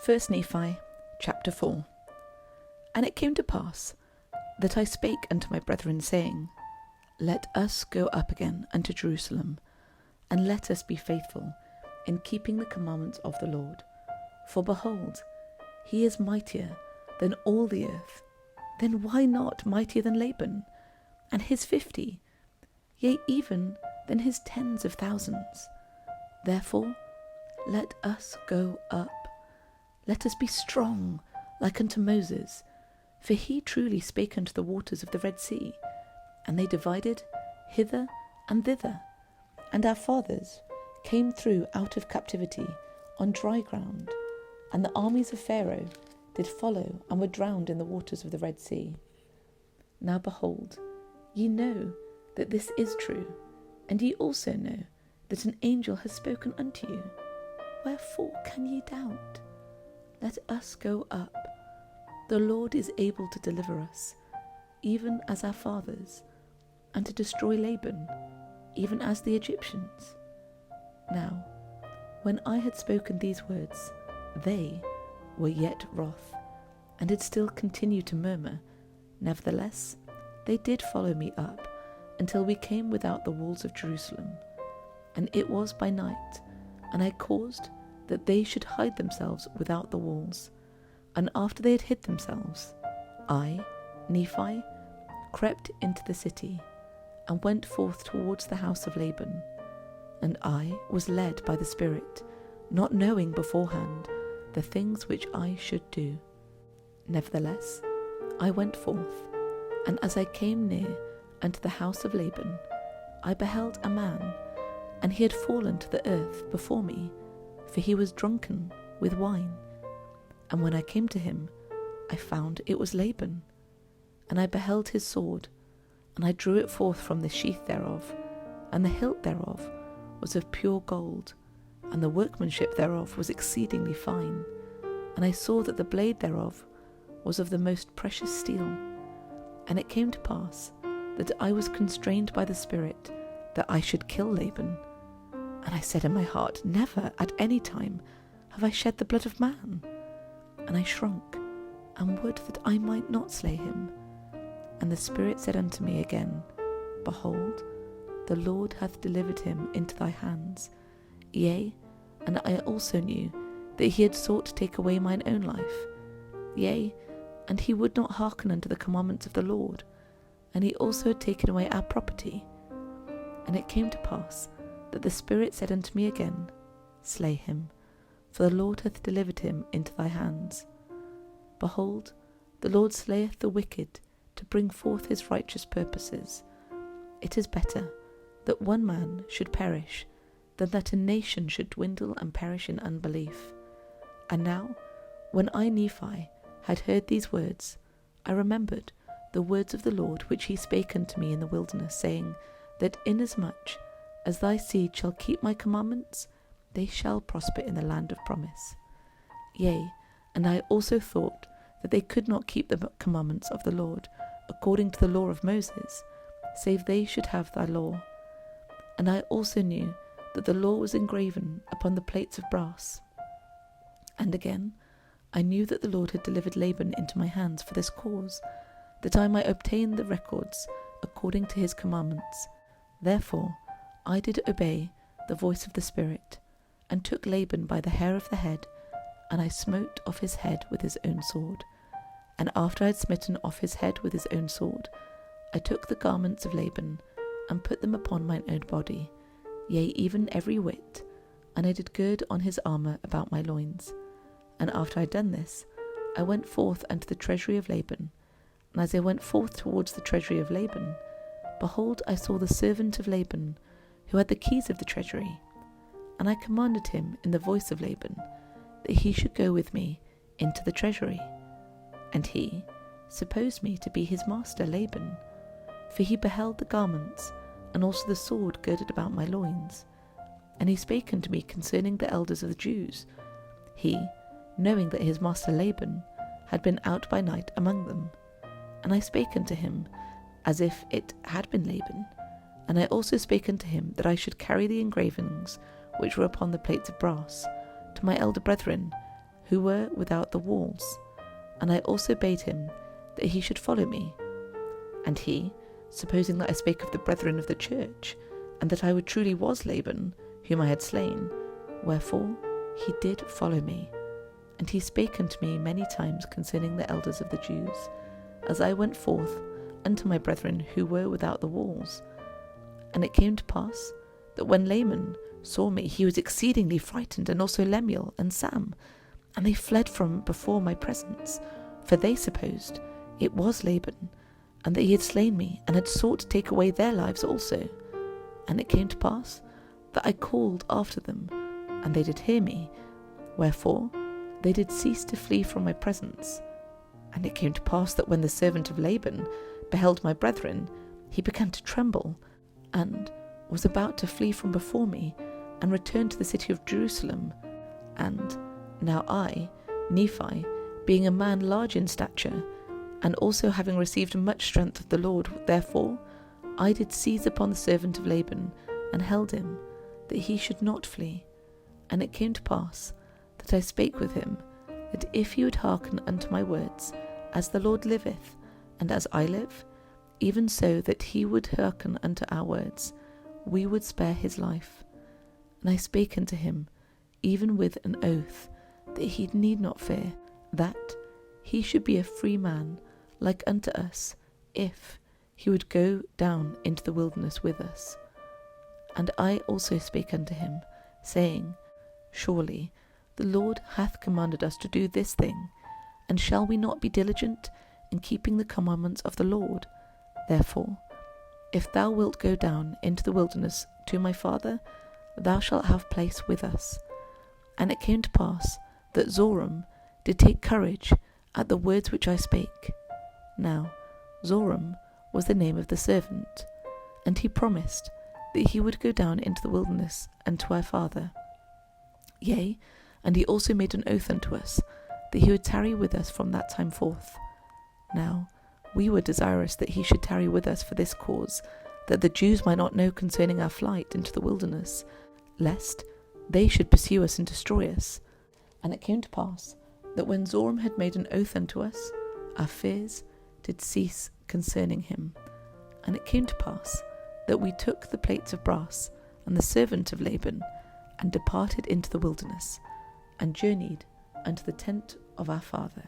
1 Nephi Chapter 4. And it came to pass that I spake unto my brethren, saying, Let us go up again unto Jerusalem, and let us be faithful in keeping the commandments of the Lord. For behold, he is mightier than all the earth. Then why not mightier than Laban, and his 50, yea, even than his tens of thousands? Therefore let us go up. Let us be strong like unto Moses, for he truly spake unto the waters of the Red Sea, and they divided hither and thither. And our fathers came through out of captivity on dry ground, and the armies of Pharaoh did follow and were drowned in the waters of the Red Sea. Now behold, ye know that this is true, and ye also know that an angel has spoken unto you. Wherefore can ye doubt? Let us go up. The Lord is able to deliver us, even as our fathers, and to destroy Laban, even as the Egyptians. Now, when I had spoken these words, they were yet wroth, and did still continue to murmur. Nevertheless, they did follow me up, until we came without the walls of Jerusalem. And it was by night, and I caused that they should hide themselves without the walls. And after they had hid themselves, I, Nephi, crept into the city, and went forth towards the house of Laban. And I was led by the Spirit, not knowing beforehand the things which I should do. Nevertheless, I went forth, and as I came near unto the house of Laban, I beheld a man, and he had fallen to the earth before me, for he was drunken with wine. And when I came to him, I found it was Laban. And I beheld his sword, and I drew it forth from the sheath thereof, and the hilt thereof was of pure gold, and the workmanship thereof was exceedingly fine. And I saw that the blade thereof was of the most precious steel. And it came to pass that I was constrained by the Spirit that I should kill Laban. And I said in my heart, Never at any time have I shed the blood of man. And I shrunk, and would that I might not slay him. And the Spirit said unto me again, Behold, the Lord hath delivered him into thy hands. Yea, and I also knew that he had sought to take away mine own life. Yea, and he would not hearken unto the commandments of the Lord. And he also had taken away our property. And it came to pass that the Spirit said unto me again, Slay him, for the Lord hath delivered him into thy hands. Behold, the Lord slayeth the wicked to bring forth his righteous purposes. It is better that one man should perish than that a nation should dwindle and perish in unbelief. And now, when I, Nephi, had heard these words, I remembered the words of the Lord which he spake unto me in the wilderness, saying, that inasmuch as thy seed shall keep my commandments, they shall prosper in the land of promise. Yea, and I also thought that they could not keep the commandments of the Lord according to the law of Moses, save they should have thy law. And I also knew that the law was engraven upon the plates of brass. And again, I knew that the Lord had delivered Laban into my hands for this cause, that I might obtain the records according to his commandments. Therefore I did obey the voice of the Spirit, and took Laban by the hair of the head, and I smote off his head with his own sword. And after I had smitten off his head with his own sword, I took the garments of Laban, and put them upon mine own body, yea, even every whit, and I did gird on his armour about my loins. And after I had done this, I went forth unto the treasury of Laban. And as I went forth towards the treasury of Laban, behold, I saw the servant of Laban, who had the keys of the treasury. And I commanded him in the voice of Laban, that he should go with me into the treasury. And he supposed me to be his master Laban, for he beheld the garments, and also the sword girded about my loins. And he spake unto me concerning the elders of the Jews, he, knowing that his master Laban had been out by night among them. And I spake unto him as if it had been Laban. And I also spake unto him that I should carry the engravings which were upon the plates of brass to my elder brethren, who were without the walls, and I also bade him that he should follow me. And he, supposing that I spake of the brethren of the church, and that I truly was Laban, whom I had slain, wherefore he did follow me. And he spake unto me many times concerning the elders of the Jews, as I went forth unto my brethren who were without the walls. And it came to pass that when Laman saw me, he was exceedingly frightened, and also Lemuel and Sam, and they fled from before my presence, for they supposed it was Laban, and that he had slain me, and had sought to take away their lives also. And it came to pass that I called after them, and they did hear me, wherefore they did cease to flee from my presence. And it came to pass that when the servant of Laban beheld my brethren, he began to tremble, and was about to flee from before me, and return to the city of Jerusalem. And now I, Nephi, being a man large in stature, and also having received much strength of the Lord, therefore I did seize upon the servant of Laban, and held him, that he should not flee. And it came to pass that I spake with him, that if he would hearken unto my words, as the Lord liveth, and as I live, even so that he would hearken unto our words, we would spare his life. And I spake unto him, even with an oath, that he need not fear, that he should be a free man, like unto us, if he would go down into the wilderness with us. And I also spake unto him, saying, Surely the Lord hath commanded us to do this thing, and shall we not be diligent in keeping the commandments of the Lord? Therefore, if thou wilt go down into the wilderness to my father, thou shalt have place with us. And it came to pass that Zoram did take courage at the words which I spake. Now Zoram was the name of the servant, and he promised that he would go down into the wilderness unto our father. Yea, and he also made an oath unto us, that he would tarry with us from that time forth. Now we were desirous that he should tarry with us for this cause, that the Jews might not know concerning our flight into the wilderness, lest they should pursue us and destroy us. And it came to pass that when Zoram had made an oath unto us, our fears did cease concerning him. And it came to pass that we took the plates of brass and the servant of Laban, and departed into the wilderness, and journeyed unto the tent of our father.